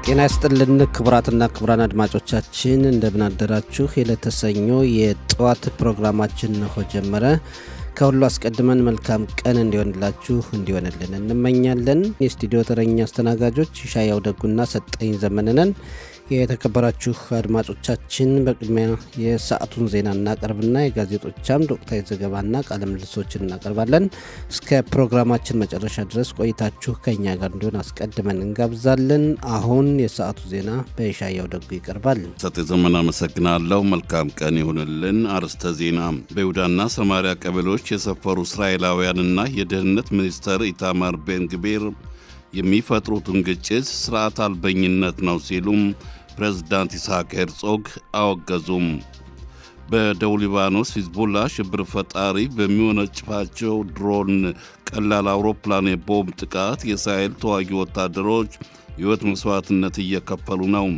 ጤና ይስጥልን ክቡራትና ክቡራን አድማጮቻችን እንደምን አደራችሁ። የዕለተ ሰኞ የጠዋት ፕሮግራማችን ነው ጀመረ። ከሁሉ አስቀድመን መልካም ቀን እንዲሆንላችሁ እንዲሆንልን እንመኛለን። የስቱዲዮ ተረኛ አስተናጋጆች ሻያው ደጉና ሰጠኝ ዘመነነን። የተከበራችሁ አድማጮቻችን በቅድሚያ የሰዓቱን ዜና እናቀርብና የጋዜጦቻም ወቅታዊ ዘገባና ቃለ ምልልሶችን እናቀርባለን። እስከ ፕሮግራማችን መጨረሻ ድረስ ቆይታችሁ ከኛ ጋር እንዲሆን አስቀድመን እንጋብዛለን። አሁን የሰዓቱ ዜና በሻያው ደጉ ይቀርባል። ሰጤ ዘመን አመሰግናለሁ። መልካም ቀን ይሁንልን። አርስተ ዜና። በይሁዳና ሰማሪያ ቀበሌዎች የሰፈሩ እስራኤላውያንና የደህንነት ሚኒስተር ኢታማር ቤን-ግቪር የሚፈጥሩትን ግጭት ስርዓት አልበኝነት ነው ሲሉም ፕሬዝዳንት ይስሐቅ ሄርጾግ አወገዙም። በደቡብ ሊባኖስ ሂዝቦላ ሽብር ፈጣሪ በሚወነጭፋቸው ድሮን፣ ቀላል አውሮፕላን የቦምብ ጥቃት የእስራኤል ተዋጊ ወታደሮች ሕይወት መስዋዕትነት እየከፈሉ ነው።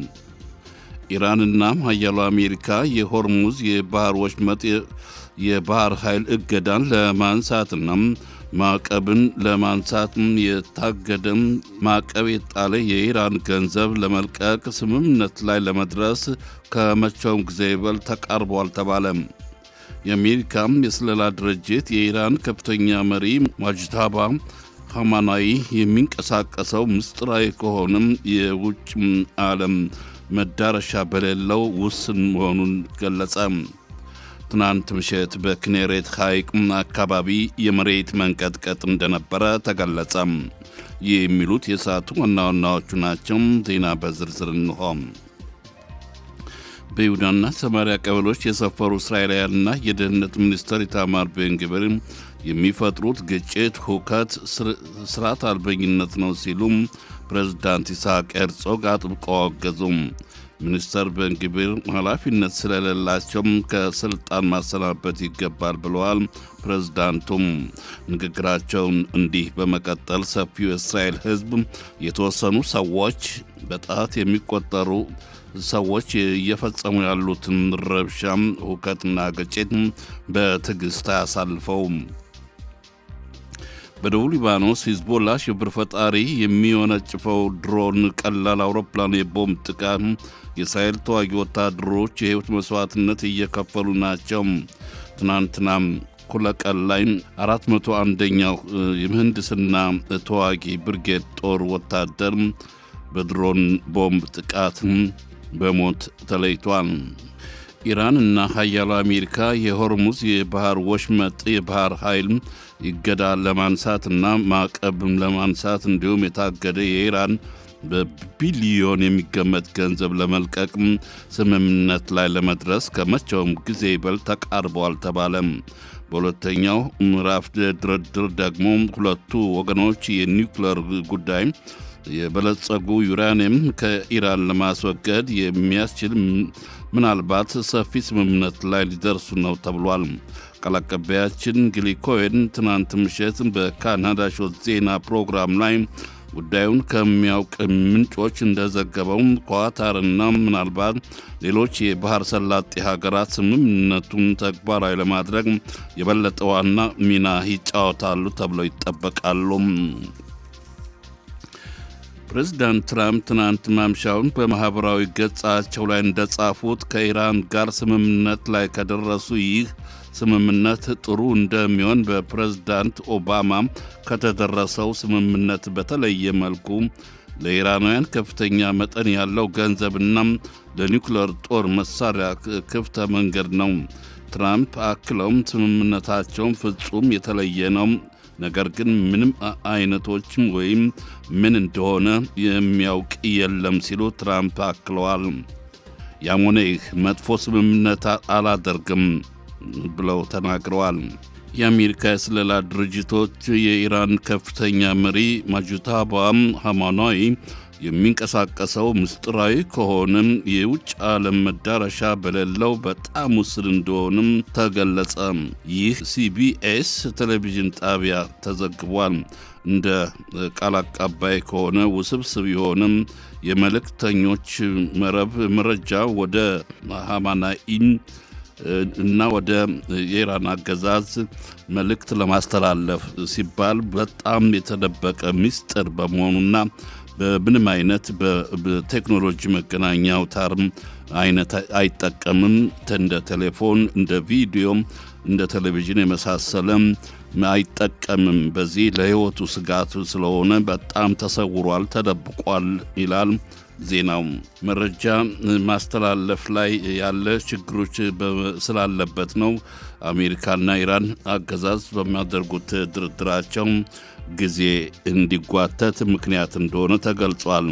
ኢራንና ኃያሉ አሜሪካ የሆርሙዝ የባህር ወሽመጥ የባህር ኃይል እገዳን ለማንሳትና ማዕቀብን ለማንሳት የታገደም ማዕቀብ የጣለ የኢራን ገንዘብ ለመልቀቅ ስምምነት ላይ ለመድረስ ከመቼውም ጊዜ ይበልጥ ተቃርቧል ተባለ። የአሜሪካም የስለላ ድርጅት የኢራን ከፍተኛ መሪ ማጅታባ ኻሜኔይ የሚንቀሳቀሰው ምስጢራዊ ከሆነም የውጭ ዓለም መዳረሻ በሌለው ውስን መሆኑን ገለጸ። ትናንት ምሽት በኪኔሬት ሐይቅ አካባቢ የመሬት መንቀጥቀጥ እንደነበረ ተገለጸ። ይህ የሚሉት የሰዓቱ ዋና ዋናዎቹ ናቸው። ዜና በዝርዝር እንሆ። በይሁዳና ሰማሪያ ቀበሌዎች የሰፈሩ እስራኤላውያንና የደህንነት ሚኒስተር ኢታማር ቤን-ግቪር የሚፈጥሩት ግጭት፣ ሁከት፣ ስርዓት አልበኝነት ነው ሲሉም ፕሬዝዳንት ይስሐቅ ሄርጾግ አጥብቀው አወገዙም። ሚኒስተር ቤን-ግቪር ኃላፊነት ስለሌላቸውም ከስልጣን ማሰናበት ይገባል ብለዋል። ፕሬዝዳንቱም ንግግራቸውን እንዲህ በመቀጠል ሰፊው የእስራኤል ሕዝብ የተወሰኑ ሰዎች በጣት የሚቆጠሩ ሰዎች እየፈጸሙ ያሉትን ረብሻም፣ ሁከትና ግጭት በትዕግስት አያሳልፈውም። በደቡብ ሊባኖስ ሂዝቦላ ሽብር ፈጣሪ የሚወነጭፈው ድሮን፣ ቀላል አውሮፕላን የቦምብ ጥቃት የእስራኤል ተዋጊ ወታደሮች የሕይወት መስዋዕትነት እየከፈሉ ናቸው። ትናንትናም እኩለ ቀን ላይ 401ኛው የምህንድስና ተዋጊ ብርጌድ ጦር ወታደር በድሮን ቦምብ ጥቃት በሞት ተለይቷል። ኢራን እና ኃያሉ አሜሪካ የሆርሙዝ የባህር ወሽመጥ የባህር ኃይል ይገዳ ለማንሳትና ማዕቀብም ለማንሳት እንዲሁም የታገደ የኢራን በቢሊዮን የሚገመት ገንዘብ ለመልቀቅ ስምምነት ላይ ለመድረስ ከመቼውም ጊዜ ይበልጥ ተቃርበዋል ተባለም። በሁለተኛው ምዕራፍ ድርድር ደግሞ ሁለቱ ወገኖች የኒውክሌር ጉዳይ የበለጸጉ ዩራኒየም ከኢራን ለማስወገድ የሚያስችል ምናልባት ሰፊ ስምምነት ላይ ሊደርሱ ነው ተብሏል። ቃል አቀባያችን ጊሊ ኮሄን ትናንት ምሽት በካናዳ ሾት ዜና ፕሮግራም ላይ ጉዳዩን ከሚያውቅ ምንጮች እንደዘገበው ኳታርና ምናልባት ሌሎች የባህር ሰላጤ ሀገራት ስምምነቱን ተግባራዊ ለማድረግ የበለጠ ዋና ሚና ይጫወታሉ ተብለው ይጠበቃሉ። ፕሬዝዳንት ትራምፕ ትናንት ማምሻውን በማኅበራዊ ገጻቸው ላይ እንደጻፉት ከኢራን ጋር ስምምነት ላይ ከደረሱ ይህ ስምምነት ጥሩ እንደሚሆን በፕሬዝዳንት ኦባማ ከተደረሰው ስምምነት በተለየ መልኩ ለኢራናውያን ከፍተኛ መጠን ያለው ገንዘብና ለኒውክሌር ጦር መሳሪያ ክፍተ መንገድ ነው። ትራምፕ አክለውም ስምምነታቸውን ፍጹም የተለየ ነው፣ ነገር ግን ምንም አይነቶችም ወይም ምን እንደሆነ የሚያውቅ የለም ሲሉ ትራምፕ አክለዋል። ያም ሆነ ይህ መጥፎ ስምምነት አላደርግም ብለው ተናግረዋል። የአሜሪካ የስለላ ድርጅቶች የኢራን ከፍተኛ መሪ ማጅታባ ኻሜኔይ የሚንቀሳቀሰው ምስጢራዊ ከሆነም የውጭ ዓለም መዳረሻ በሌለው በጣም ውስን እንደሆንም ተገለጸ። ይህ ሲቢኤስ ቴሌቪዥን ጣቢያ ተዘግቧል። እንደ ቃል አቀባይ ከሆነ ውስብስብ የሆነም የመልእክተኞች መረብ መረጃ ወደ ኻሜኔይን እና ወደ የኢራን አገዛዝ መልእክት ለማስተላለፍ ሲባል በጣም የተደበቀ ምስጢር በመሆኑና በምንም አይነት በቴክኖሎጂ መገናኛ አውታር አይነት አይጠቀምም። እንደ ቴሌፎን፣ እንደ ቪዲዮ፣ እንደ ቴሌቪዥን የመሳሰለ አይጠቀምም። በዚህ ለሕይወቱ ስጋት ስለሆነ በጣም ተሰውሯል፣ ተደብቋል ይላል ዜናው። መረጃ ማስተላለፍ ላይ ያለ ችግሮች ስላለበት ነው። አሜሪካና ኢራን አገዛዝ በሚያደርጉት ድርድራቸው ጊዜ እንዲጓተት ምክንያት እንደሆነ ተገልጿል።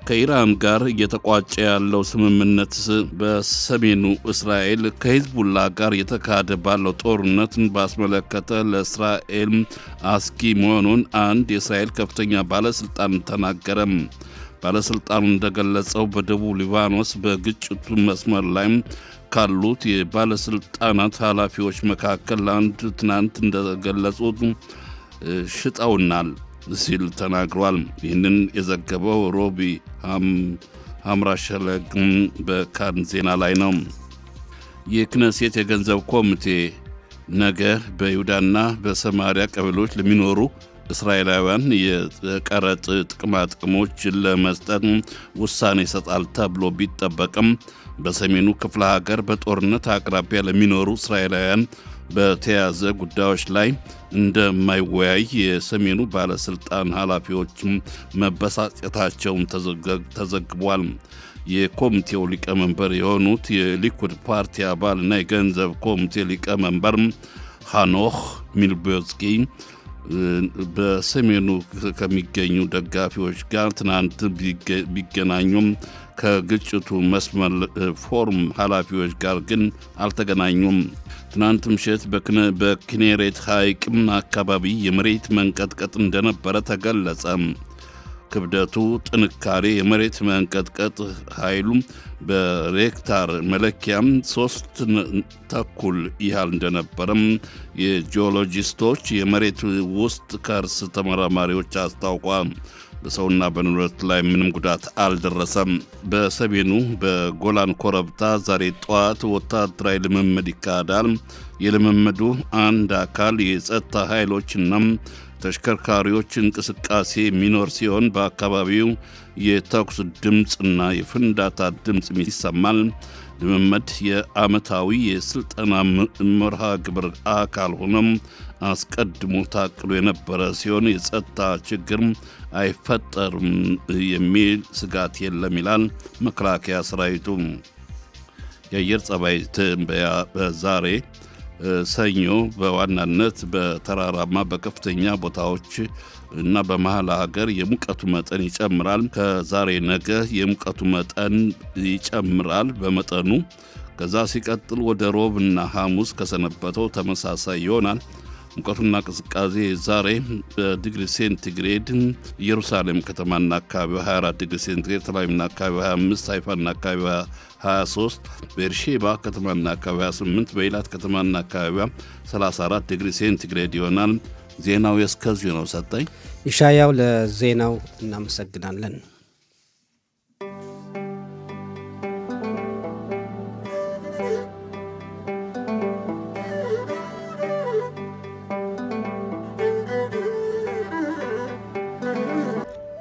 ከኢራን ጋር እየተቋጨ ያለው ስምምነት በሰሜኑ እስራኤል ከሂዝቡላ ጋር የተካሄደ ባለው ጦርነትን ባስመለከተ ለእስራኤል አስጊ መሆኑን አንድ የእስራኤል ከፍተኛ ባለሥልጣን ተናገረም። ባለሥልጣኑ እንደገለጸው በደቡብ ሊባኖስ በግጭቱ መስመር ላይ ካሉት የባለሥልጣናት ኃላፊዎች መካከል አንድ ትናንት እንደገለጹት ሽጠውናል ሲል ተናግሯል። ይህንን የዘገበው ሮቢ ሐምራሸለግ በካን ዜና ላይ ነው። የክነሴት የገንዘብ ኮሚቴ ነገ በይሁዳና በሰማሪያ ቀበሌዎች ለሚኖሩ እስራኤላውያን የቀረጥ ጥቅማጥቅሞች ለመስጠት ውሳኔ ይሰጣል ተብሎ ቢጠበቅም በሰሜኑ ክፍለ ሀገር በጦርነት አቅራቢያ ለሚኖሩ እስራኤላውያን በተያዘ ጉዳዮች ላይ እንደማይወያይ የሰሜኑ ባለሥልጣን ኃላፊዎች መበሳጨታቸውን ተዘግቧል። የኮሚቴው ሊቀመንበር የሆኑት የሊኩድ ፓርቲ አባልና የገንዘብ ኮሚቴ ሊቀመንበር ሃኖህ ሚልቦስኪ በሰሜኑ ከሚገኙ ደጋፊዎች ጋር ትናንት ቢገናኙም ከግጭቱ መስመር ፎርም ኃላፊዎች ጋር ግን አልተገናኙም። ትናንት ምሽት በኪኔሬት ሐይቅ አካባቢ የመሬት መንቀጥቀጥ እንደነበረ ተገለጸ። ክብደቱ፣ ጥንካሬ፣ የመሬት መንቀጥቀጥ ኃይሉ በሬክታር መለኪያም 3.2 ያህል እንደነበረም የጂኦሎጂስቶች የመሬት ውስጥ ከርስ ተመራማሪዎች አስታውቋል። በሰውና በንብረት ላይ ምንም ጉዳት አልደረሰም። በሰሜኑ በጎላን ኮረብታ ዛሬ ጠዋት ወታደራዊ ልምምድ ይካሄዳል። የልምምዱ አንድ አካል የጸጥታ ኃይሎችና ተሽከርካሪዎች እንቅስቃሴ የሚኖር ሲሆን በአካባቢው የተኩስ ድምፅና የፍንዳታ ድምፅ ይሰማል። ልምምድ የዓመታዊ የሥልጠና መርሃ ግብር አካል ሆኖም አስቀድሞ ታቅዶ የነበረ ሲሆን የጸጥታ ችግር አይፈጠርም የሚል ስጋት የለም ይላል መከላከያ ሰራዊቱ። የአየር ጸባይ ትንበያ በዛሬ ሰኞ በዋናነት በተራራማ በከፍተኛ ቦታዎች እና በመሃል ሀገር የሙቀቱ መጠን ይጨምራል። ከዛሬ ነገ የሙቀቱ መጠን ይጨምራል በመጠኑ። ከዛ ሲቀጥል ወደ ሮብና ሐሙስ ከሰነበተው ተመሳሳይ ይሆናል። ሙቀቱና ቅዝቃዜ ዛሬ በዲግሪ ሴንቲግሬድ ኢየሩሳሌም ከተማና አካባቢዋ 24 ዲግሪ ሴንቲግሬድ፣ ተላቪቭና አካባቢዋ 25፣ ሃይፋና አካባቢዋ 23፣ ቤርሼባ ከተማና አካባቢዋ 28፣ በኢላት ከተማና አካባቢዋ 34 ዲግሪ ሴንቲግሬድ ይሆናል። ዜናው የእስከዚሁ ነው። ሰጠኝ ይሻያው ለዜናው እናመሰግናለን።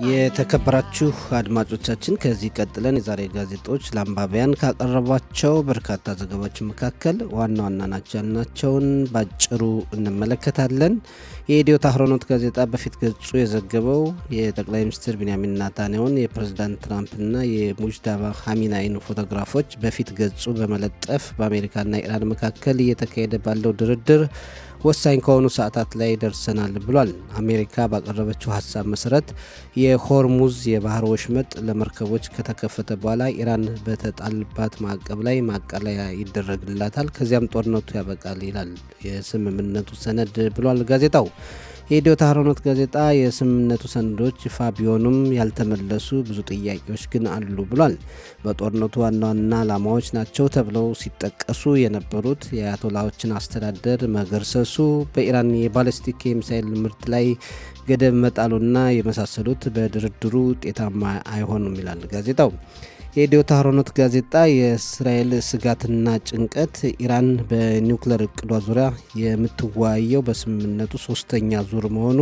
የተከበራችሁ አድማጮቻችን ከዚህ ቀጥለን የዛሬ ጋዜጦች ለአንባቢያን ካቀረቧቸው በርካታ ዘገባዎች መካከል ዋና ዋና ናቸው ያልናቸውን ባጭሩ እንመለከታለን። የኢትዮ ታህሮኖት ጋዜጣ በፊት ገጹ የዘገበው የጠቅላይ ሚኒስትር ቢንያሚን ኔታንያሁን የፕሬዝዳንት ትራምፕና የሙጅዳባ ኻሜኒን ፎቶግራፎች በፊት ገጹ በመለጠፍ በአሜሪካና ኢራን መካከል እየተካሄደ ባለው ድርድር ወሳኝ ከሆኑ ሰዓታት ላይ ደርሰናል ብሏል። አሜሪካ ባቀረበችው ሀሳብ መሰረት የሆርሙዝ የባህር ወሽመጥ ለመርከቦች ከተከፈተ በኋላ ኢራን በተጣልባት ማዕቀብ ላይ ማቃለያ ይደረግላታል፣ ከዚያም ጦርነቱ ያበቃል ይላል የስምምነቱ ሰነድ ብሏል ጋዜጣው። የኢትዮ ታህሮኖት ጋዜጣ የስምምነቱ ሰነዶች ይፋ ቢሆኑም ያልተመለሱ ብዙ ጥያቄዎች ግን አሉ ብሏል። በጦርነቱ ዋና ዋና ዓላማዎች ናቸው ተብለው ሲጠቀሱ የነበሩት የአያቶላዎችን አስተዳደር መገርሰሱ፣ በኢራን የባለስቲክ የሚሳይል ምርት ላይ ገደብ መጣሉና የመሳሰሉት በድርድሩ ውጤታማ አይሆኑም ይላል ጋዜጣው። የኢትዮ ታህሮኖት ጋዜጣ የእስራኤል ስጋትና ጭንቀት ኢራን በኒውክሌር እቅዷ ዙሪያ የምትወያየው በስምምነቱ 3ኛ ዙር መሆኑ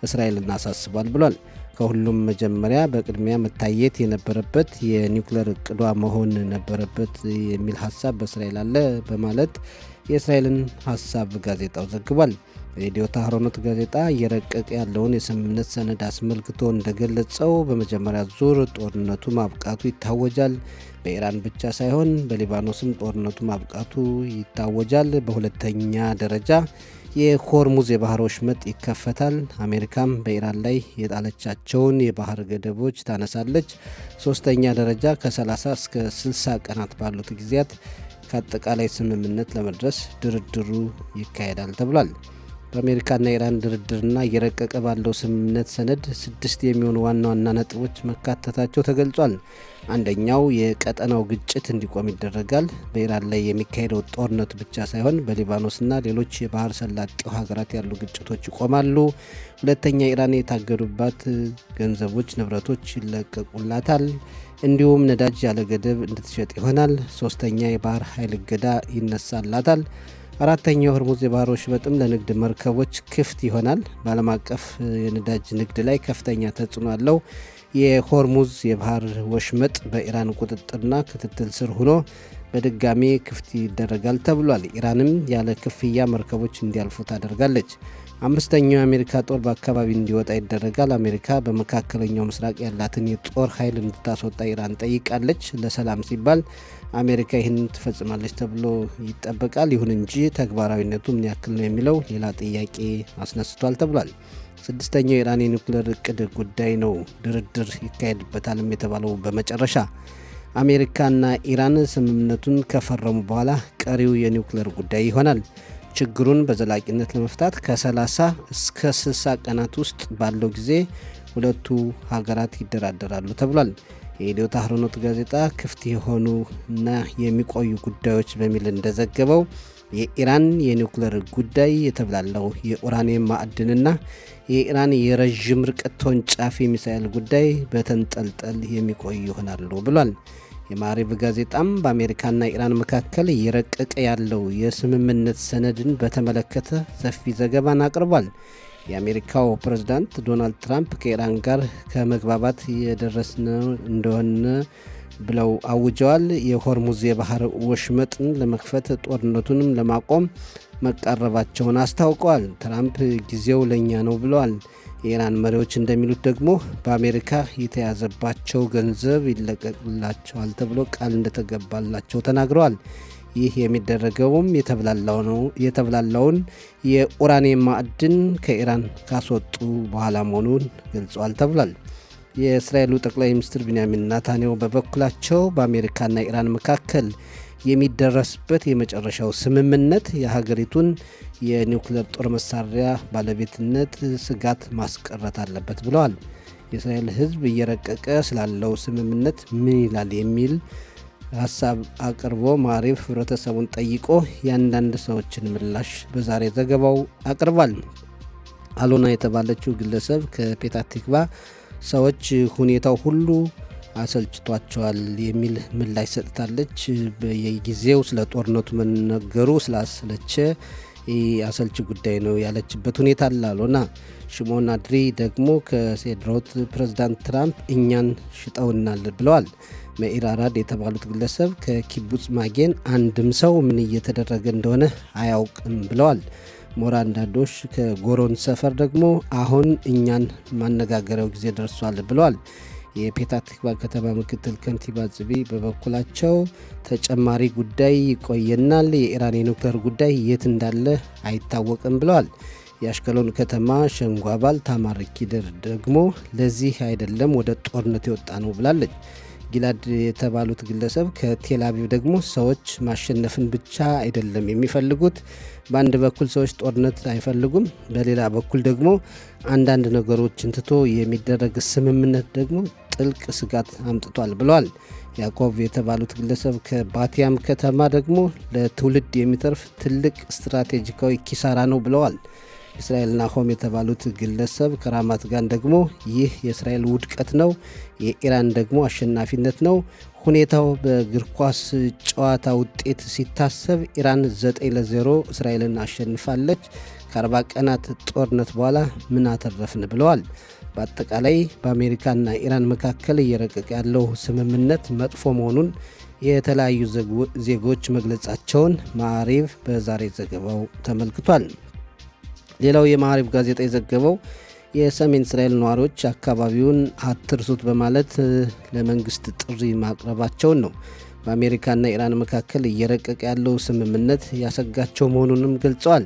እስራኤልን አሳስቧል ብሏል። ከሁሉም መጀመሪያ በቅድሚያ መታየት የነበረበት የኒውክሌር እቅዷ መሆን ነበረበት የሚል ሀሳብ በእስራኤል አለ በማለት የእስራኤልን ሀሳብ ጋዜጣው ዘግቧል። የዲዮታ አህሮኖት ጋዜጣ እየረቀቀ ያለውን የስምምነት ሰነድ አስመልክቶ እንደገለጸው በመጀመሪያ ዙር ጦርነቱ ማብቃቱ ይታወጃል። በኢራን ብቻ ሳይሆን በሊባኖስም ጦርነቱ ማብቃቱ ይታወጃል። በሁለተኛ ደረጃ የሆርሙዝ የባህር ወሽመጥ ይከፈታል። አሜሪካም በኢራን ላይ የጣለቻቸውን የባህር ገደቦች ታነሳለች። ሶስተኛ ደረጃ ከ30 እስከ 60 ቀናት ባሉት ጊዜያት ከአጠቃላይ ስምምነት ለመድረስ ድርድሩ ይካሄዳል ተብሏል። በአሜሪካና ኢራን ድርድርና እየረቀቀ ባለው ስምምነት ሰነድ 6 የሚሆኑ ዋና ዋና ነጥቦች መካተታቸው ተገልጿል። አንደኛው የቀጠናው ግጭት እንዲቆም ይደረጋል። በኢራን ላይ የሚካሄደው ጦርነት ብቻ ሳይሆን በሊባኖስና ሌሎች የባህር ሰላጤው ሀገራት ያሉ ግጭቶች ይቆማሉ። ሁለተኛ ኢራን የታገዱባት ገንዘቦች፣ ንብረቶች ይለቀቁላታል። እንዲሁም ነዳጅ ያለ ገደብ እንድትሸጥ ይሆናል። ሶስተኛ የባህር ኃይል እገዳ ይነሳላታል። አራተኛው ሆርሙዝ የባህር ወሽመጥም ለንግድ መርከቦች ክፍት ይሆናል። በዓለም አቀፍ የነዳጅ ንግድ ላይ ከፍተኛ ተጽዕኖ አለው። የሆርሙዝ የባህር ወሽመጥ በኢራን ቁጥጥርና ክትትል ስር ሆኖ በድጋሚ ክፍት ይደረጋል ተብሏል። ኢራንም ያለ ክፍያ መርከቦች እንዲያልፉ ታደርጋለች። አምስተኛው የአሜሪካ ጦር በአካባቢ እንዲወጣ ይደረጋል። አሜሪካ በመካከለኛው ምስራቅ ያላትን የጦር ኃይል እንድታስወጣ ኢራን ጠይቃለች። ለሰላም ሲባል አሜሪካ ይህንን ትፈጽማለች ተብሎ ይጠበቃል። ይሁን እንጂ ተግባራዊነቱ ምን ያክል ነው የሚለው ሌላ ጥያቄ አስነስቷል ተብሏል። ስድስተኛው የኢራን የኒውክሌር እቅድ ጉዳይ ነው። ድርድር ይካሄድበታልም የተባለው በመጨረሻ አሜሪካና ኢራን ስምምነቱን ከፈረሙ በኋላ ቀሪው የኒውክሌር ጉዳይ ይሆናል። ችግሩን በዘላቂነት ለመፍታት ከ30 እስከ 60 ቀናት ውስጥ ባለው ጊዜ ሁለቱ ሀገራት ይደራደራሉ ተብሏል። የኢዲዮት አህሮኖት ጋዜጣ ክፍት የሆኑ እና የሚቆዩ ጉዳዮች በሚል እንደዘገበው የኢራን የኒውክሌር ጉዳይ፣ የተብላለው የኡራኒየም ማዕድንና የኢራን የረዥም ርቀት ተወንጫፊ ሚሳኤል ጉዳይ በተንጠልጠል የሚቆዩ ይሆናሉ ብሏል። የማሪቭ ጋዜጣም በአሜሪካና ኢራን መካከል እየረቀቀ ያለው የስምምነት ሰነድን በተመለከተ ሰፊ ዘገባን አቅርቧል። የአሜሪካው ፕሬዝዳንት ዶናልድ ትራምፕ ከኢራን ጋር ከመግባባት የደረስን እንደሆነ ብለው አውጀዋል። የሆርሙዝ የባህር ወሽመጥን ለመክፈት ጦርነቱንም ለማቆም መቃረባቸውን አስታውቀዋል። ትራምፕ ጊዜው ለኛ ነው ብለዋል። የኢራን መሪዎች እንደሚሉት ደግሞ በአሜሪካ የተያዘባቸው ገንዘብ ይለቀቅላቸዋል ተብሎ ቃል እንደተገባላቸው ተናግረዋል። ይህ የሚደረገውም የተብላላውን የኡራኒየም ማዕድን ከኢራን ካስወጡ በኋላ መሆኑን ገልጸዋል ተብሏል። የእስራኤሉ ጠቅላይ ሚኒስትር ቢንያሚን ኔታንያሁ በበኩላቸው በአሜሪካና ኢራን መካከል የሚደረስበት የመጨረሻው ስምምነት የሀገሪቱን የኒውክሌር ጦር መሳሪያ ባለቤትነት ስጋት ማስቀረት አለበት ብለዋል። የእስራኤል ሕዝብ እየረቀቀ ስላለው ስምምነት ምን ይላል የሚል ሀሳብ አቅርቦ ማሪቭ ህብረተሰቡን ጠይቆ የአንዳንድ ሰዎችን ምላሽ በዛሬ ዘገባው አቅርቧል። አሎና የተባለችው ግለሰብ ከፔታህ ቲክቫ ሰዎች ሁኔታው ሁሉ አሰልችቷቸዋል የሚል ምላሽ ሰጥታለች። በየጊዜው ስለ ጦርነቱ መነገሩ ስላሰለቸ አሰልች ጉዳይ ነው ያለችበት ሁኔታ አለ። አሎና ሽሞን አድሪ ደግሞ ከሴድሮት ፕሬዝዳንት ትራምፕ እኛን ሽጠውናል ብለዋል። መኢር አራድ የተባሉት ግለሰብ ከኪቡጽ ማጌን አንድም ሰው ምን እየተደረገ እንደሆነ አያውቅም ብለዋል። ሞራን ዳዶሽ ከጎሮን ሰፈር ደግሞ አሁን እኛን ማነጋገሪያው ጊዜ ደርሷል ብለዋል። የፔታህ ቲክቫ ከተማ ምክትል ከንቲባ ጽቢ በበኩላቸው ተጨማሪ ጉዳይ ይቆየናል፣ የኢራን የኒውክሌር ጉዳይ የት እንዳለ አይታወቅም ብለዋል። የአሽከሎን ከተማ ሸንጎ አባል ታማር ኪደር ደግሞ ለዚህ አይደለም ወደ ጦርነት የወጣ ነው ብላለች። ጊላድ የተባሉት ግለሰብ ከቴል አቪቭ ደግሞ ሰዎች ማሸነፍን ብቻ አይደለም የሚፈልጉት፣ በአንድ በኩል ሰዎች ጦርነት አይፈልጉም፣ በሌላ በኩል ደግሞ አንዳንድ ነገሮችን ትቶ የሚደረግ ስምምነት ደግሞ ጥልቅ ስጋት አምጥቷል ብለዋል። ያዕቆብ የተባሉት ግለሰብ ከባቲያም ከተማ ደግሞ ለትውልድ የሚተርፍ ትልቅ ስትራቴጂካዊ ኪሳራ ነው ብለዋል። እስራኤል ናሆም የተባሉት ግለሰብ ከራማት ጋን ደግሞ ይህ የእስራኤል ውድቀት ነው፣ የኢራን ደግሞ አሸናፊነት ነው። ሁኔታው በእግር ኳስ ጨዋታ ውጤት ሲታሰብ ኢራን 9-0 እስራኤልን አሸንፋለች። ከ40 ቀናት ጦርነት በኋላ ምን አተረፍን ብለዋል። በአጠቃላይ በአሜሪካና ኢራን መካከል እየረቀቀ ያለው ስምምነት መጥፎ መሆኑን የተለያዩ ዜጎች መግለጻቸውን ማዕሪብ በዛሬ ዘገባው ተመልክቷል። ሌላው የማዕሪብ ጋዜጣ የዘገበው የሰሜን እስራኤል ነዋሪዎች አካባቢውን አትርሱት በማለት ለመንግስት ጥሪ ማቅረባቸውን ነው። በአሜሪካና ኢራን መካከል እየረቀቀ ያለው ስምምነት ያሰጋቸው መሆኑንም ገልጸዋል።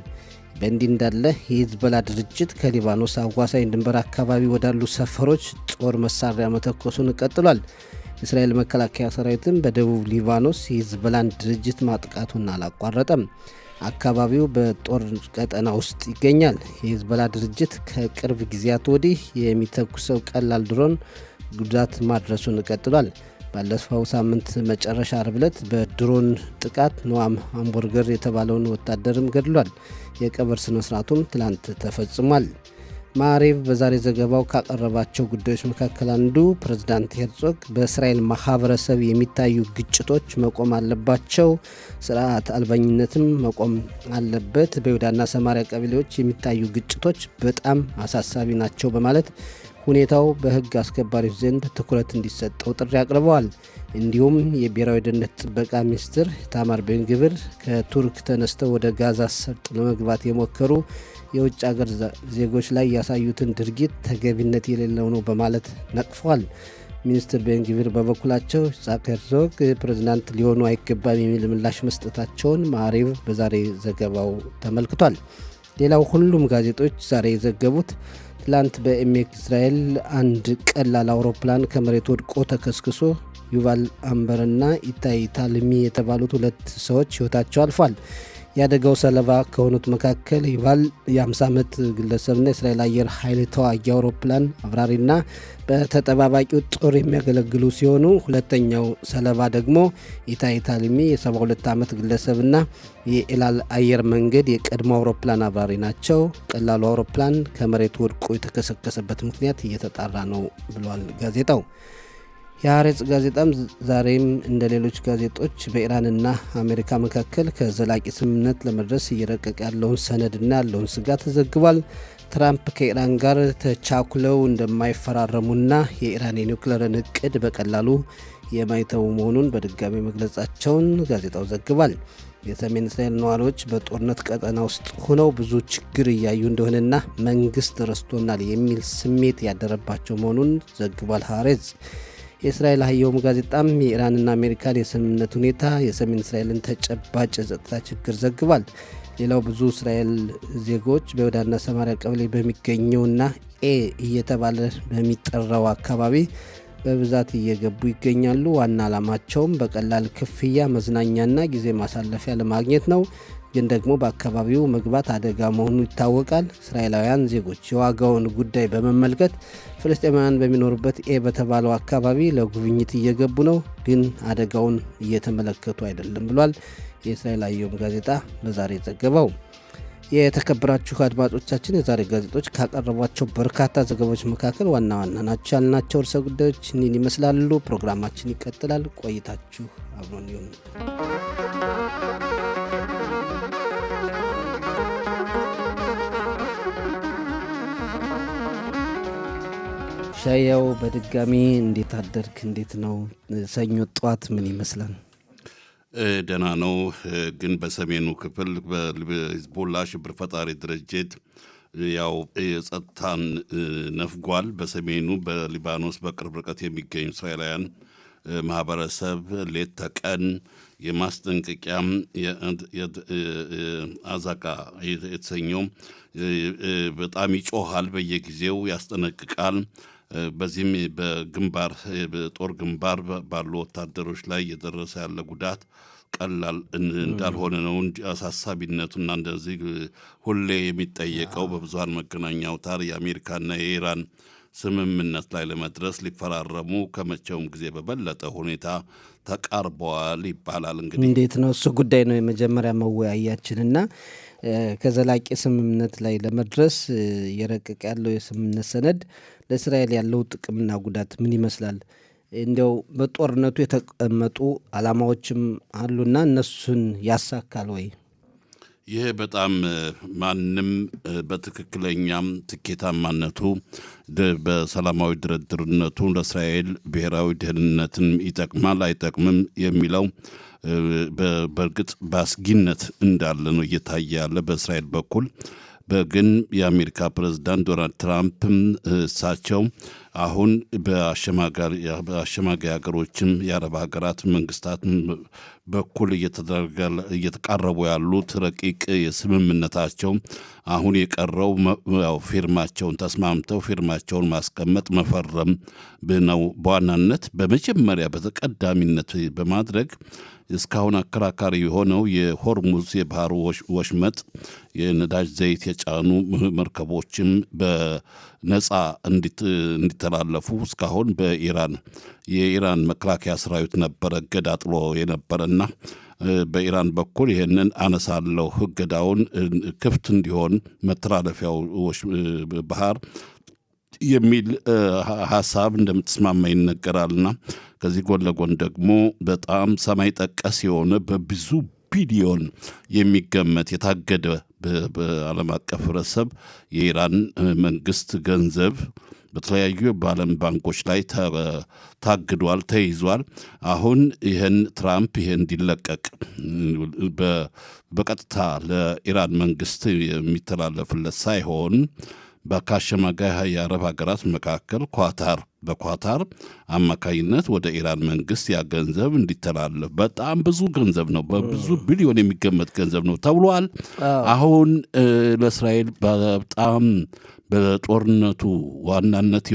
በእንዲህ እንዳለ የሂዝቦላ ድርጅት ከሊባኖስ አዋሳኝ ድንበር አካባቢ ወዳሉ ሰፈሮች ጦር መሳሪያ መተኮሱን ቀጥሏል። የእስራኤል መከላከያ ሰራዊትም በደቡብ ሊባኖስ የሂዝቦላን ድርጅት ማጥቃቱን አላቋረጠም። አካባቢው በጦር ቀጠና ውስጥ ይገኛል። የሂዝቦላ ድርጅት ከቅርብ ጊዜያት ወዲህ የሚተኩሰው ቀላል ድሮን ጉዳት ማድረሱን ቀጥሏል። ባለፈው ሳምንት መጨረሻ ዓርብ ዕለት በድሮን ጥቃት ኖአም ሃምቡርገር የተባለውን ወታደርም ገድሏል። የቀብር ስነ ስርዓቱም ትላንት ተፈጽሟል። ማዕሪብ በዛሬ ዘገባው ካቀረባቸው ጉዳዮች መካከል አንዱ ፕሬዝዳንት ሄርዞግ በእስራኤል ማህበረሰብ የሚታዩ ግጭቶች መቆም አለባቸው፣ ስርዓት አልበኝነትም መቆም አለበት፣ በይሁዳና ሰማሪያ ቀበሌዎች የሚታዩ ግጭቶች በጣም አሳሳቢ ናቸው በማለት ሁኔታው በሕግ አስከባሪዎች ዘንድ ትኩረት እንዲሰጠው ጥሪ አቅርበዋል። እንዲሁም የብሔራዊ ደህንነት ጥበቃ ሚኒስትር ኢታማር ቤን-ግቪር ከቱርክ ተነስተው ወደ ጋዛ ሰርጥ ለመግባት የሞከሩ የውጭ ሀገር ዜጎች ላይ ያሳዩትን ድርጊት ተገቢነት የሌለው ነው በማለት ነቅፈዋል። ሚኒስትር ቤን-ግቪር በበኩላቸው ይስሐቅ ሄርዞግ ፕሬዝዳንት ሊሆኑ አይገባም የሚል ምላሽ መስጠታቸውን ማዕሪብ በዛሬ ዘገባው ተመልክቷል። ሌላው ሁሉም ጋዜጦች ዛሬ የዘገቡት ትላንት በኤሜክ እስራኤል አንድ ቀላል አውሮፕላን ከመሬት ወድቆ ተከስክሶ ዩቫል አምበርና ኢታይ ታልሚ የተባሉት ሁለት ሰዎች ሕይወታቸው አልፏል። የአደጋው ሰለባ ከሆኑት መካከል ዩቫል የ50 ዓመት ግለሰብና የእስራኤል አየር ኃይል ተዋጊ አውሮፕላን አብራሪና በተጠባባቂው ጦር የሚያገለግሉ ሲሆኑ ሁለተኛው ሰለባ ደግሞ ኢታይ ታልሚ የ72 ዓመት ግለሰብና የኤላል አየር መንገድ የቀድሞ አውሮፕላን አብራሪ ናቸው። ቀላሉ አውሮፕላን ከመሬት ወድቆ የተከሰከሰበት ምክንያት እየተጣራ ነው ብሏል ጋዜጣው። የሐሬጽ ጋዜጣም ዛሬም እንደ ሌሎች ጋዜጦች በኢራንና አሜሪካ መካከል ከዘላቂ ስምምነት ለመድረስ እየረቀቀ ያለውን ሰነድና ያለውን ስጋት ዘግቧል። ትራምፕ ከኢራን ጋር ተቻኩለው እንደማይፈራረሙና የኢራን የኒውክሌርን እቅድ በቀላሉ የማይተው መሆኑን በድጋሚ መግለጻቸውን ጋዜጣው ዘግቧል። የሰሜን እስራኤል ነዋሪዎች በጦርነት ቀጠና ውስጥ ሆነው ብዙ ችግር እያዩ እንደሆነና መንግስት ረስቶናል የሚል ስሜት ያደረባቸው መሆኑን ዘግቧል ሐሬጽ። የእስራኤል ሀየውም ጋዜጣም የኢራንና አሜሪካን የስምምነት ሁኔታ የሰሜን እስራኤልን ተጨባጭ የጸጥታ ችግር ዘግቧል። ሌላው ብዙ እስራኤል ዜጎች በይሁዳና ሰማሪያ ቀበሌ በሚገኘውና ኤ እየተባለ በሚጠራው አካባቢ በብዛት እየገቡ ይገኛሉ። ዋና ዓላማቸውም በቀላል ክፍያ መዝናኛና ጊዜ ማሳለፊያ ለማግኘት ነው። ግን ደግሞ በአካባቢው መግባት አደጋ መሆኑ ይታወቃል። እስራኤላውያን ዜጎች የዋጋውን ጉዳይ በመመልከት ፍልስጤማውያን በሚኖሩበት ኤ በተባለው አካባቢ ለጉብኝት እየገቡ ነው፣ ግን አደጋውን እየተመለከቱ አይደለም ብሏል የእስራኤል አየም ጋዜጣ በዛሬ ዘገባው። የተከበራችሁ አድማጮቻችን የዛሬ ጋዜጦች ካቀረቧቸው በርካታ ዘገባዎች መካከል ዋና ዋና ናቸው ያልናቸው ርዕሰ ጉዳዮች እኒህን ይመስላሉ። ፕሮግራማችን ይቀጥላል። ቆይታችሁ አብሮን ይሁን። ሻያው በድጋሚ እንዴት አደርክ? እንዴት ነው ሰኞ ጠዋት ምን ይመስላል? ደህና ነው። ግን በሰሜኑ ክፍል በሂዝቦላ ሽብር ፈጣሪ ድርጅት ያው የጸጥታን ነፍጓል። በሰሜኑ በሊባኖስ በቅርብ ርቀት የሚገኙ እስራኤላውያን ማህበረሰብ ሌት ተቀን የማስጠንቀቂያም አዛቃ የተሰኘው በጣም ይጮሃል፣ በየጊዜው ያስጠነቅቃል። በዚህም በጦር ግንባር ባሉ ወታደሮች ላይ እየደረሰ ያለ ጉዳት ቀላል እንዳልሆነ ነው እንጂ አሳሳቢነቱና እንደዚህ ሁሌ የሚጠየቀው በብዙሃን መገናኛ አውታር የአሜሪካና የኢራን ስምምነት ላይ ለመድረስ ሊፈራረሙ ከመቼውም ጊዜ በበለጠ ሁኔታ ተቃርበዋል ይባላል። እንግዲህ እንዴት ነው እሱ ጉዳይ ነው የመጀመሪያ መወያያችንና ከዘላቂ ስምምነት ላይ ለመድረስ እየረቀቀ ያለው የስምምነት ሰነድ ለእስራኤል ያለው ጥቅምና ጉዳት ምን ይመስላል? እንዲያው በጦርነቱ የተቀመጡ ዓላማዎችም አሉና እነሱን ያሳካል ወይ? ይሄ በጣም ማንም በትክክለኛም ትኬታማነቱ በሰላማዊ ድርድርነቱ ለእስራኤል ብሔራዊ ደህንነትን ይጠቅማል አይጠቅምም የሚለው በእርግጥ በአስጊነት እንዳለ ነው እየታየ ያለ በእስራኤል በኩል። ግን የአሜሪካ ፕሬዝዳንት ዶናልድ ትራምፕ እሳቸው አሁን በአሸማጋይ ሀገሮችም የአረብ ሀገራት መንግስታት በኩል እየተቃረቡ ያሉት ረቂቅ የስምምነታቸው አሁን የቀረው ፊርማቸውን ተስማምተው ፊርማቸውን ማስቀመጥ መፈረም ነው በዋናነት በመጀመሪያ በተቀዳሚነት በማድረግ እስካሁን አከራካሪ የሆነው የሆርሙዝ የባህር ወሽመጥ የነዳጅ ዘይት የጫኑ መርከቦችም በነፃ እንዲተላለፉ እስካሁን የኢራን መከላከያ ሰራዊት ነበረ እገዳ ጥሎ የነበረና በኢራን በኩል ይህንን አነሳለሁ እገዳውን ክፍት እንዲሆን መተላለፊያው ባህር የሚል ሀሳብ እንደምትስማማ ይነገራልና ከዚህ ጎን ለጎን ደግሞ በጣም ሰማይ ጠቀስ የሆነ በብዙ ቢሊዮን የሚገመት የታገደ በዓለም አቀፍ ህብረተሰብ የኢራን መንግስት ገንዘብ በተለያዩ በዓለም ባንኮች ላይ ታግዷል፣ ተይዟል። አሁን ይህን ትራምፕ ይህን እንዲለቀቅ በቀጥታ ለኢራን መንግስት የሚተላለፍለት ሳይሆን ከአሸማጋይ የአረብ ሀገራት መካከል በኳታር አማካይነት ወደ ኢራን መንግስት ያ ገንዘብ እንዲተላለፍ በጣም ብዙ ገንዘብ ነው፣ በብዙ ቢሊዮን የሚገመት ገንዘብ ነው ተብሏል። አሁን ለእስራኤል በጣም በጦርነቱ ዋናነት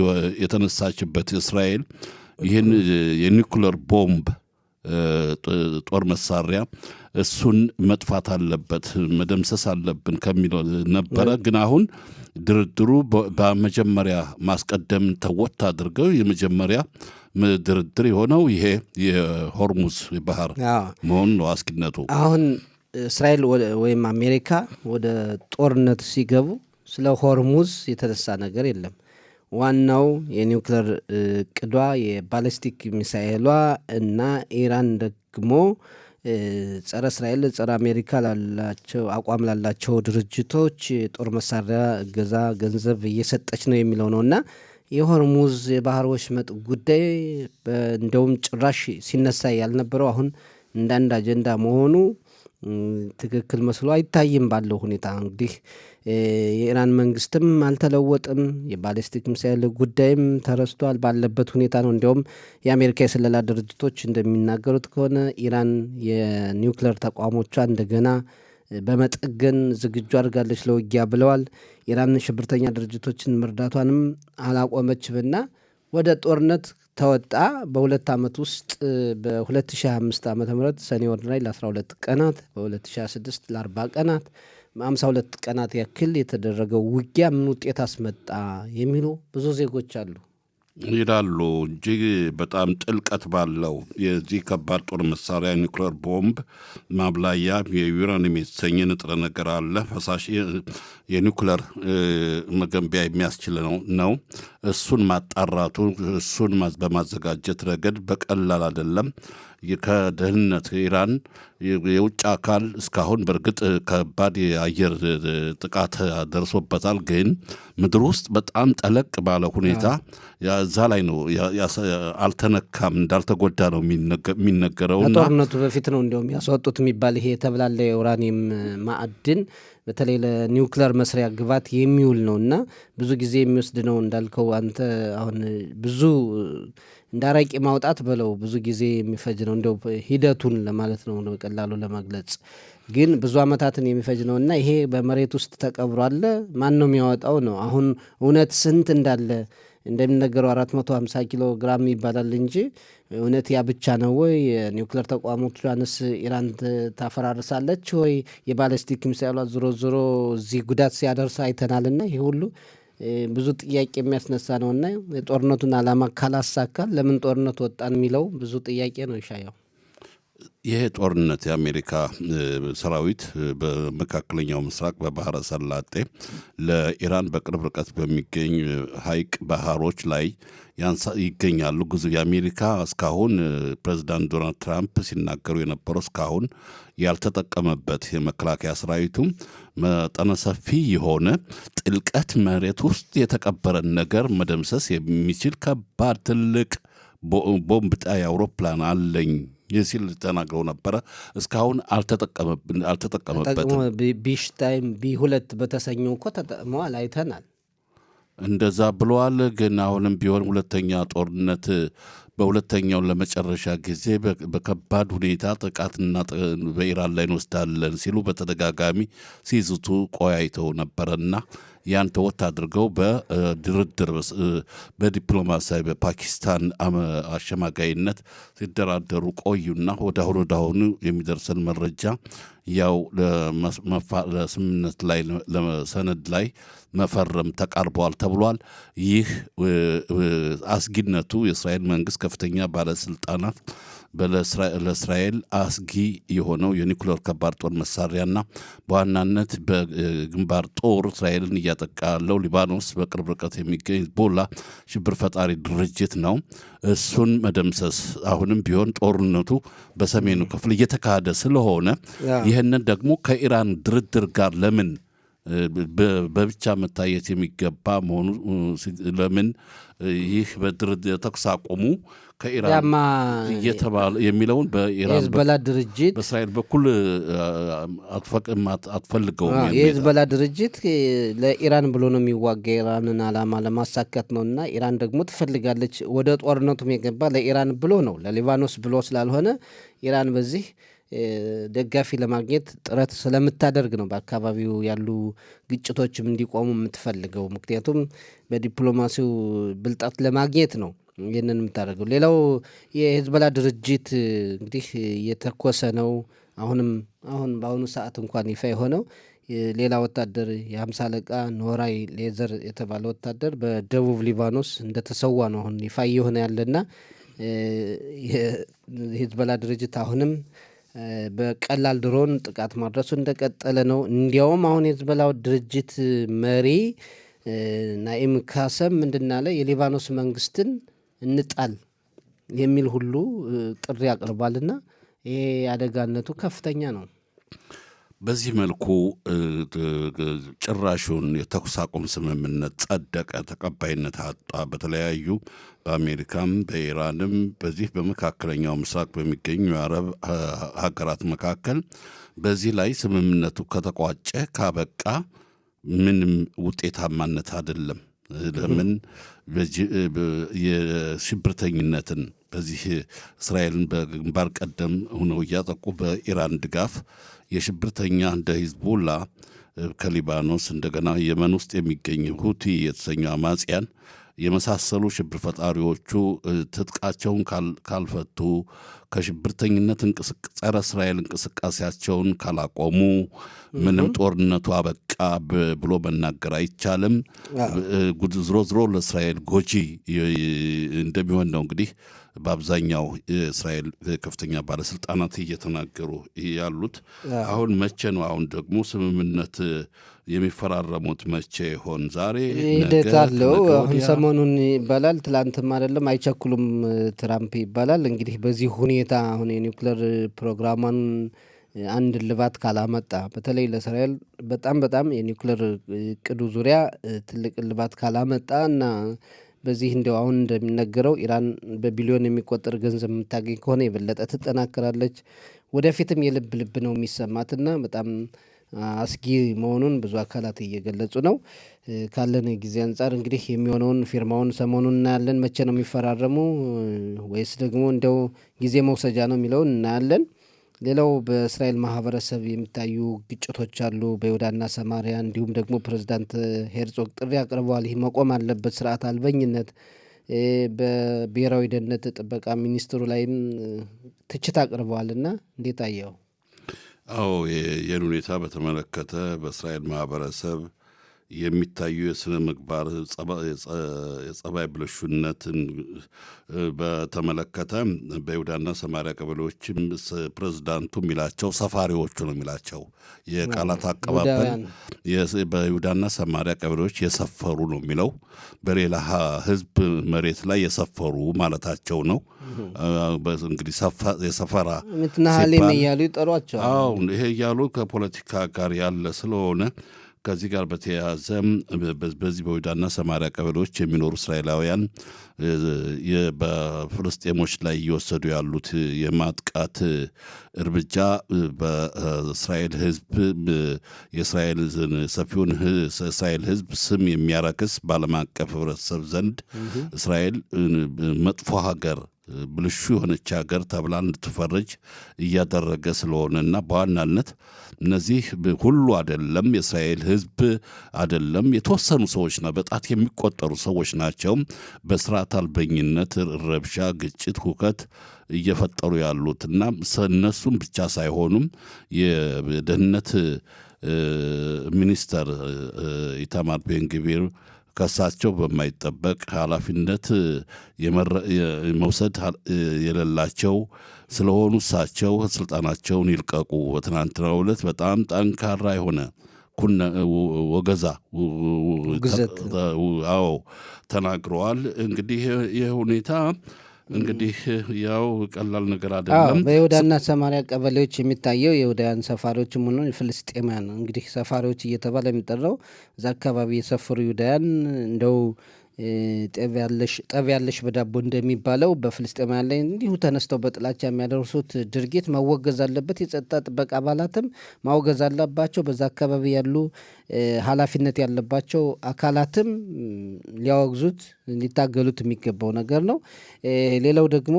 የተነሳችበት እስራኤል ይህን የኒኩለር ቦምብ ጦር መሳሪያ እሱን መጥፋት አለበት መደምሰስ አለብን ከሚለው ነበረ። ግን አሁን ድርድሩ በመጀመሪያ ማስቀደም ተወት አድርገው የመጀመሪያ ድርድር የሆነው ይሄ የሆርሙዝ ባህር መሆኑ ነው አስጊነቱ። አሁን እስራኤል ወይም አሜሪካ ወደ ጦርነት ሲገቡ ስለ ሆርሙዝ የተነሳ ነገር የለም። ዋናው የኒውክሌር ቅዷ የባሊስቲክ ሚሳኤሏ እና ኢራን ደግሞ ጸረ እስራኤል ጸረ አሜሪካ ላላቸው አቋም ላላቸው ድርጅቶች ጦር መሳሪያ እገዛ ገንዘብ እየሰጠች ነው የሚለው ነው እና የሆርሙዝ የባህር ወሽመጥ ጉዳይ እንደውም ጭራሽ ሲነሳ ያልነበረው አሁን እንዳንድ አጀንዳ መሆኑ ትክክል መስሎ አይታይም። ባለው ሁኔታ እንግዲህ የኢራን መንግስትም አልተለወጥም፣ የባሊስቲክ ሚሳይል ጉዳይም ተረስቷል ባለበት ሁኔታ ነው። እንዲያውም የአሜሪካ የስለላ ድርጅቶች እንደሚናገሩት ከሆነ ኢራን የኒውክሌር ተቋሞቿ እንደገና በመጠገን ዝግጁ አድርጋለች ለውጊያ ብለዋል። ኢራን ሽብርተኛ ድርጅቶችን መርዳቷንም አላቆመችምና ወደ ጦርነት ተወጣ። በ2 ዓመት ውስጥ በ2025 ዓ ም ሰኔ ወር ላይ ለ12 ቀናት በ2026 ለ40 ቀናት 52 ቀናት ያክል የተደረገው ውጊያ ምን ውጤት አስመጣ የሚሉ ብዙ ዜጎች አሉ ይላሉ። እጅግ በጣም ጥልቀት ባለው የዚህ ከባድ ጦር መሳሪያ ኒውክሌር ቦምብ ማብላያ የዩራኒየም የተሰኘ ንጥረ ነገር አለ። ፈሳሽ የኒውክሌር መገንቢያ የሚያስችል ነው። እሱን ማጣራቱ እሱን በማዘጋጀት ረገድ በቀላል አይደለም። ከደህንነት ኢራን የውጭ አካል እስካሁን በእርግጥ ከባድ የአየር ጥቃት ደርሶበታል። ግን ምድር ውስጥ በጣም ጠለቅ ባለ ሁኔታ እዛ ላይ ነው አልተነካም፣ እንዳልተጎዳ ነው የሚነገረው። ከጦርነቱ በፊት ነው እንዲያውም ያስወጡት የሚባል ይሄ የተብላለ የኡራኒየም ማዕድን በተለይ ለኒውክሌር መስሪያ ግባት የሚውል ነው እና ብዙ ጊዜ የሚወስድ ነው እንዳልከው አንተ። አሁን ብዙ እንዳራቂ ማውጣት በለው ብዙ ጊዜ የሚፈጅ ነው። እንደው ሂደቱን ለማለት ነው በቀላሉ ለመግለጽ ግን ብዙ ዓመታትን የሚፈጅ ነው እና ይሄ በመሬት ውስጥ ተቀብሮ አለ። ማን ነው የሚያወጣው ነው? አሁን እውነት ስንት እንዳለ እንደሚነገረው 450 ኪሎ ግራም ይባላል እንጂ እውነት ያ ብቻ ነው ወይ? የኒውክሌር ተቋሞቿንስ ኢራን ታፈራርሳለች ወይ? የባለስቲክ ሚሳይሏ ዞሮ ዞሮ እዚህ ጉዳት ሲያደርስ አይተናልና ይሄ ሁሉ ብዙ ጥያቄ የሚያስነሳ ነውና የጦርነቱን ዓላማ ካላሳካል ለምን ጦርነት ወጣን የሚለው ብዙ ጥያቄ ነው። ይሻየው ይሄ ጦርነት የአሜሪካ ሰራዊት በመካከለኛው ምስራቅ በባህረ ሰላጤ ለኢራን በቅርብ ርቀት በሚገኝ ሐይቅ ባህሮች ላይ ይገኛሉ። የአሜሪካ እስካሁን ፕሬዚዳንት ዶናልድ ትራምፕ ሲናገሩ የነበረው እስካሁን ያልተጠቀመበት የመከላከያ ሰራዊቱ መጠነ ሰፊ የሆነ ጥልቀት መሬት ውስጥ የተቀበረን ነገር መደምሰስ የሚችል ከባድ ትልቅ ቦምብ ጣይ አውሮፕላን አለኝ ሲል ተናግረው ነበረ። እስካሁን አልተጠቀመበትም። ቢሽታይም ቢ2 በተሰኘው እኮ ተጠቅመዋል፣ አይተናል። እንደዛ ብለዋል። ግን አሁንም ቢሆን ሁለተኛ ጦርነት በሁለተኛው ለመጨረሻ ጊዜ በከባድ ሁኔታ ጥቃትና በኢራን ላይ እንወስዳለን ሲሉ በተደጋጋሚ ሲዝቱ ቆያይተው ነበረና ያን ተወት አድርገው በድርድር በዲፕሎማሲያዊ በፓኪስታን አሸማጋይነት ሲደራደሩ ቆዩና ወዳሁኑ የሚደርሰን መረጃ ያው ለስምምነት ላይ ለሰነድ ላይ መፈረም ተቃርበዋል ተብሏል። ይህ አስጊነቱ የእስራኤል መንግስት ከፍተኛ ባለስልጣናት ለእስራኤል አስጊ የሆነው የኒኩሌር ከባድ ጦር መሳሪያና በዋናነት በግንባር ጦር እስራኤልን እያጠቃ ያለው ሊባኖስ በቅርብ ርቀት የሚገኝ ሂዝቦላ ሽብር ፈጣሪ ድርጅት ነው። እሱን መደምሰስ አሁንም ቢሆን ጦርነቱ በሰሜኑ ክፍል እየተካሄደ ስለሆነ ይህንን ደግሞ ከኢራን ድርድር ጋር ለምን በብቻ መታየት የሚገባ መሆኑ ለምን ይህ በድርድር ተኩስ አቁሙ ከኢራን እየተባለ የሚለውን የሂዝቦላ ድርጅት በእስራኤል በኩል አትፈልገውም። የሂዝቦላ ድርጅት ለኢራን ብሎ ነው የሚዋጋ የኢራንን ዓላማ ለማሳካት ነው እና ኢራን ደግሞ ትፈልጋለች። ወደ ጦርነቱም የገባ ለኢራን ብሎ ነው፣ ለሊባኖስ ብሎ ስላልሆነ ኢራን በዚህ ደጋፊ ለማግኘት ጥረት ስለምታደርግ ነው በአካባቢው ያሉ ግጭቶችም እንዲቆሙ የምትፈልገው። ምክንያቱም በዲፕሎማሲው ብልጣት ለማግኘት ነው ይህንን የምታደርገው። ሌላው የሂዝቦላ ድርጅት እንግዲህ የተኮሰ ነው። አሁን በአሁኑ ሰዓት እንኳን ይፋ የሆነው ሌላ ወታደር የ50 አለቃ ኖራይ ሌዘር የተባለ ወታደር በደቡብ ሊባኖስ እንደተሰዋ ነው አሁን ይፋ እየሆነ ያለና የሂዝቦላ ድርጅት አሁንም በቀላል ድሮን ጥቃት ማድረሱ እንደቀጠለ ነው። እንዲያውም አሁን የሂዝቦላው ድርጅት መሪ ናኢም ካሰም ምንድናለ የሊባኖስ መንግስትን እንጣል የሚል ሁሉ ጥሪ አቅርቧልና ይሄ አደጋነቱ ከፍተኛ ነው። በዚህ መልኩ ጭራሹን የተኩስ አቁም ስምምነት ጸደቀ፣ ተቀባይነት አጣ። በተለያዩ በአሜሪካም በኢራንም በዚህ በመካከለኛው ምስራቅ በሚገኙ የአረብ ሀገራት መካከል በዚህ ላይ ስምምነቱ ከተቋጨ ካበቃ ምንም ውጤታማነት አይደለም። ለምን የሽብርተኝነትን በዚህ እስራኤልን በግንባር ቀደም ሆነው እያጠቁ በኢራን ድጋፍ የሽብርተኛ እንደ ሂዝቦላ ከሊባኖስ እንደገና የመን ውስጥ የሚገኝ ሁቲ የተሰኘው አማጽያን የመሳሰሉ ሽብር ፈጣሪዎቹ ትጥቃቸውን ካልፈቱ ከሽብርተኝነት ጸረ እስራኤል እንቅስቃሴያቸውን ካላቆሙ ምንም ጦርነቱ አበቃ ብሎ መናገር አይቻልም። ዝሮ ለእስራኤል ጎጂ እንደሚሆን ነው እንግዲህ በአብዛኛው የእስራኤል ከፍተኛ ባለስልጣናት እየተናገሩ ያሉት። አሁን መቼ ነው አሁን ደግሞ ስምምነት የሚፈራረሙት? መቼ ይሆን? ዛሬ ሂደት አለው። አሁን ሰሞኑን ይባላል፣ ትላንትም አይደለም፣ አይቸኩሉም ትራምፕ ይባላል። እንግዲህ በዚህ ሁኔታ አሁን የኒውክሌር ፕሮግራሟን አንድ ልባት ካላመጣ በተለይ ለእስራኤል በጣም የኒውክሌር እቅዱ ዙሪያ ትልቅ ልባት ካላመጣ እና በዚህ እንዲያው አሁን እንደሚነገረው ኢራን በቢሊዮን የሚቆጠር ገንዘብ የምታገኝ ከሆነ የበለጠ ትጠናከራለች። ወደፊትም የልብ ልብ ነው የሚሰማትና በጣም አስጊ መሆኑን ብዙ አካላት እየገለጹ ነው። ካለን ጊዜ አንጻር እንግዲህ የሚሆነውን ፊርማውን ሰሞኑን እናያለን። መቼ ነው የሚፈራረሙ ወይስ ደግሞ እንደው ጊዜ መውሰጃ ነው የሚለውን እናያለን። ሌላው በእስራኤል ማህበረሰብ የሚታዩ ግጭቶች አሉ በይሁዳና ሰማሪያ። እንዲሁም ደግሞ ፕሬዚዳንት ሄርዞግ ጥሪ አቅርበዋል። ይህ መቆም አለበት፣ ስርዓት አልበኝነት። በብሔራዊ ደህንነት ጥበቃ ሚኒስትሩ ላይም ትችት አቅርበዋል እና እንዴት አየው? አዎ ይህን ሁኔታ በተመለከተ በእስራኤል ማህበረሰብ የሚታዩ የስነ ምግባር የጸባይ ብልሹነትን በተመለከተ በይሁዳና ሰማሪያ ቀበሌዎችም ፕሬዝዳንቱ የሚላቸው ሰፋሪዎቹ ነው የሚላቸው የቃላት አቀባበል በይሁዳና ሰማሪያ ቀበሌዎች የሰፈሩ ነው የሚለው በሌላ ህዝብ መሬት ላይ የሰፈሩ ማለታቸው ነው። እንግዲህ የሰፈራ ምትናሃሌም እያሉ ይጠሯቸዋል። አዎ ይሄ እያሉ ከፖለቲካ ጋር ያለ ስለሆነ ከዚህ ጋር በተያያዘ በዚህ በይሁዳና ሰማሪያ ቀበሌዎች የሚኖሩ እስራኤላውያን በፍልስጤሞች ላይ እየወሰዱ ያሉት የማጥቃት እርምጃ በእስራኤል ህዝብ ሰፊውን እስራኤል ህዝብ ስም የሚያረክስ በዓለም አቀፍ ህብረተሰብ ዘንድ እስራኤል መጥፎ ሀገር ብልሹ የሆነች ሀገር ተብላ እንድትፈረጅ እያደረገ ስለሆነና በዋናነት እነዚህ ሁሉ አይደለም የእስራኤል ህዝብ አይደለም የተወሰኑ ሰዎች ነው በጣት የሚቆጠሩ ሰዎች ናቸው በስርዓት አልበኝነት ረብሻ፣ ግጭት፣ ሁከት እየፈጠሩ ያሉትና እነሱም ብቻ ሳይሆኑም የደህንነት ሚኒስተር ኢታማር ቤን-ግቪር ከሳቸው በማይጠበቅ ኃላፊነት መውሰድ የሌላቸው ስለሆኑ እሳቸው ስልጣናቸውን ይልቀቁ። በትናንትናው ዕለት በጣም ጠንካራ የሆነ ወገዛ ተናግረዋል። እንግዲህ ይህ ሁኔታ እንግዲህ ያው ቀላል ነገር አይደለም። በይሁዳና ሰማሪያ ቀበሌዎች የሚታየው የይሁዳውያን ሰፋሪዎችም ሆነ የፍልስጤማውያን እንግዲህ ሰፋሪዎች እየተባለ የሚጠራው እዛ አካባቢ የሰፈሩ ይሁዳውያን እንደው ጠብ ያለሽ በዳቦ እንደሚባለው በፍልስጤማውያን ላይ እንዲሁ ተነስተው በጥላቻ የሚያደርሱት ድርጊት ማወገዝ አለበት። የጸጥታ ጥበቃ አባላትም ማውገዝ አለባቸው። በዛ አካባቢ ያሉ ኃላፊነት ያለባቸው አካላትም ሊያወግዙት ሊታገሉት የሚገባው ነገር ነው። ሌላው ደግሞ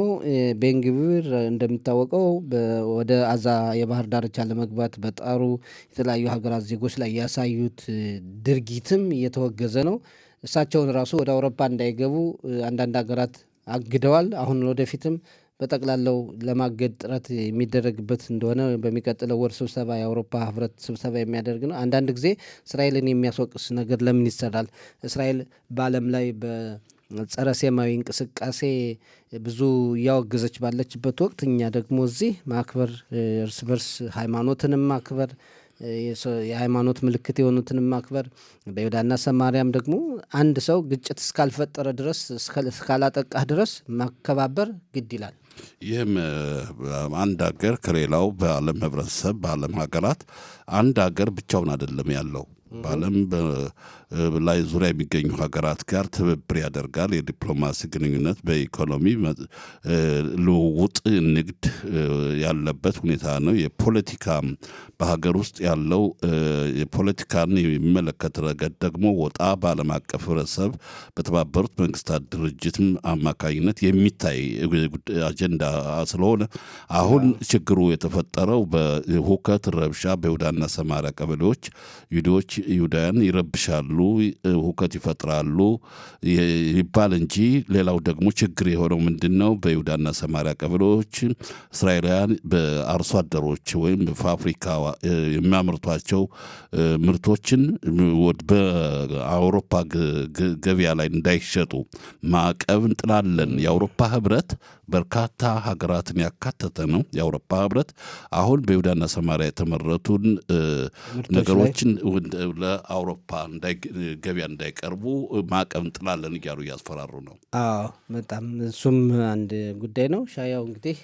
ቤን-ግቪር እንደሚታወቀው ወደ አዛ የባህር ዳርቻ ለመግባት በጣሩ የተለያዩ ሀገራት ዜጎች ላይ ያሳዩት ድርጊትም እየተወገዘ ነው። እሳቸውን ራሱ ወደ አውሮፓ እንዳይገቡ አንዳንድ ሀገራት አግደዋል። አሁን ወደፊትም በጠቅላላው ለማገድ ጥረት የሚደረግበት እንደሆነ በሚቀጥለው ወር ስብሰባ የአውሮፓ ህብረት ስብሰባ የሚያደርግ ነው። አንዳንድ ጊዜ እስራኤልን የሚያስወቅስ ነገር ለምን ይሰራል? እስራኤል በዓለም ላይ በጸረ ሴማዊ እንቅስቃሴ ብዙ እያወገዘች ባለችበት ወቅት እኛ ደግሞ እዚህ ማክበር እርስ በርስ ሃይማኖትንም ማክበር የሃይማኖት ምልክት የሆኑትን ማክበር በይሁዳና ሰማሪያም ደግሞ አንድ ሰው ግጭት እስካልፈጠረ ድረስ እስካላጠቃህ ድረስ ማከባበር ግድ ይላል። ይህም አንድ ሀገር ከሌላው በዓለም ህብረተሰብ በዓለም ሀገራት አንድ ሀገር ብቻውን አይደለም ያለው በዓለም ላይ ዙሪያ የሚገኙ ሀገራት ጋር ትብብር ያደርጋል። የዲፕሎማሲ ግንኙነት በኢኮኖሚ ልውውጥ፣ ንግድ ያለበት ሁኔታ ነው። የፖለቲካ በሀገር ውስጥ ያለው የፖለቲካን የሚመለከት ረገድ ደግሞ ወጣ በዓለም አቀፍ ህብረተሰብ በተባበሩት መንግስታት ድርጅት አማካኝነት የሚታይ አጀንዳ ስለሆነ አሁን ችግሩ የተፈጠረው በሁከት ረብሻ በይሁዳና ሰማሪያ ቀበሌዎች ይሁዳውያን ይረብሻሉ፣ ሁከት ይፈጥራሉ ይባል እንጂ ሌላው ደግሞ ችግር የሆነው ምንድን ነው? በይሁዳና ሰማሪያ ቀበሌዎች እስራኤላውያን በአርሶ አደሮች ወይም በፋብሪካ የሚያመርቷቸው ምርቶችን በአውሮፓ ገበያ ላይ እንዳይሸጡ ማዕቀብ እንጥላለን። የአውሮፓ ህብረት በርካታ ሀገራትን ያካተተ ነው። የአውሮፓ ህብረት አሁን በይሁዳና ሰማሪያ የተመረቱን ነገሮችን ለአውሮፓ ገበያ እንዳይቀርቡ ማዕቀብ እንጥላለን እያሉ እያስፈራሩ ነው። አዎ በጣም እሱም አንድ ጉዳይ ነው። ሻያው እንግዲህ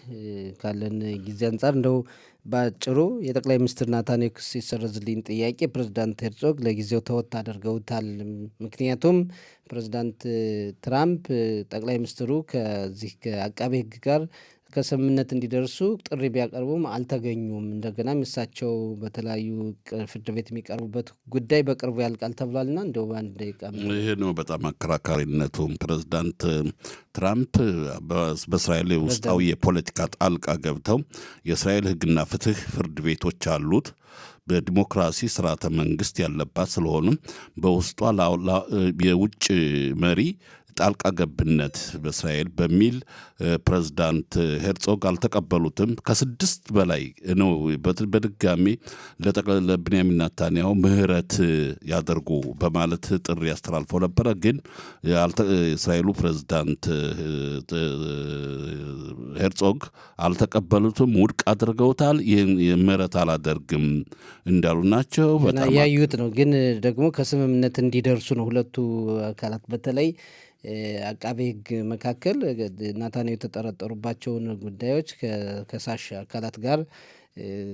ካለን ጊዜ አንጻር እንደው በአጭሩ የጠቅላይ ሚኒስትር ናታንያሁ ክስ ይሰረዝልኝ ጥያቄ ፕሬዚዳንት ሄርዞግ ለጊዜው ተወት አድርገውታል። ምክንያቱም ፕሬዚዳንት ትራምፕ ጠቅላይ ሚኒስትሩ ከዚህ ከአቃቤ ሕግ ጋር ከስምምነት እንዲደርሱ ጥሪ ቢያቀርቡም አልተገኙም። እንደገናም እሳቸው በተለያዩ ፍርድ ቤት የሚቀርቡበት ጉዳይ በቅርቡ ያልቃል ተብሏልና እንደው በአንድ ደቂቃ ይሄ ነው በጣም አከራካሪነቱም። ፕሬዚዳንት ትራምፕ በእስራኤል ውስጣዊ የፖለቲካ ጣልቃ ገብተው የእስራኤል ሕግና ፍትህ ፍርድ ቤቶች አሉት በዲሞክራሲ ስርዓተ መንግስት ያለባት ስለሆኑም በውስጧ የውጭ መሪ ጣልቃ ገብነት በእስራኤል በሚል ፕሬዝዳንት ሄርጾግ አልተቀበሉትም። ከስድስት በላይ ነው በድጋሚ ለብንያሚን ኔታንያሁ ምህረት ያደርጉ በማለት ጥሪ አስተላልፈው ነበረ። ግን የእስራኤሉ ፕሬዝዳንት ሄርጾግ አልተቀበሉትም፣ ውድቅ አድርገውታል። ይህን ምህረት አላደርግም እንዳሉ ናቸው። በጣም ያዩት ነው። ግን ደግሞ ከስምምነት እንዲደርሱ ነው ሁለቱ አካላት በተለይ አቃቤ ሕግ መካከል ናታንያሁ የተጠረጠሩባቸውን ጉዳዮች ከከሳሽ አካላት ጋር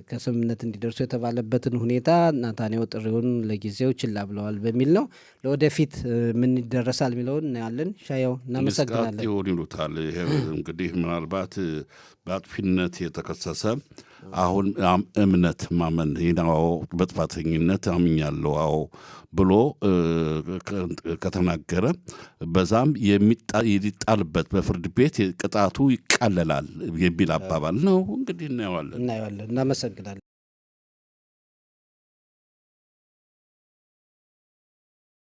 ከስምምነት እንዲደርሱ የተባለበትን ሁኔታ ናታንያሁ ጥሪውን ለጊዜው ችላ ብለዋል በሚል ነው። ለወደፊት ምን ይደረሳል የሚለውን እናያለን። ሻያው እናመሰግናለን። ይሆን ይሉታል። ይሄ እንግዲህ ምናልባት በአጥፊነት የተከሰሰ አሁን እምነት ማመን ይናው በጥፋተኝነት አምኛለሁ አዎ ብሎ ከተናገረ በዛም የሚጣልበት በፍርድ ቤት ቅጣቱ ይቃለላል የሚል አባባል ነው። እንግዲህ እናየዋለን። እናመሰግናለን።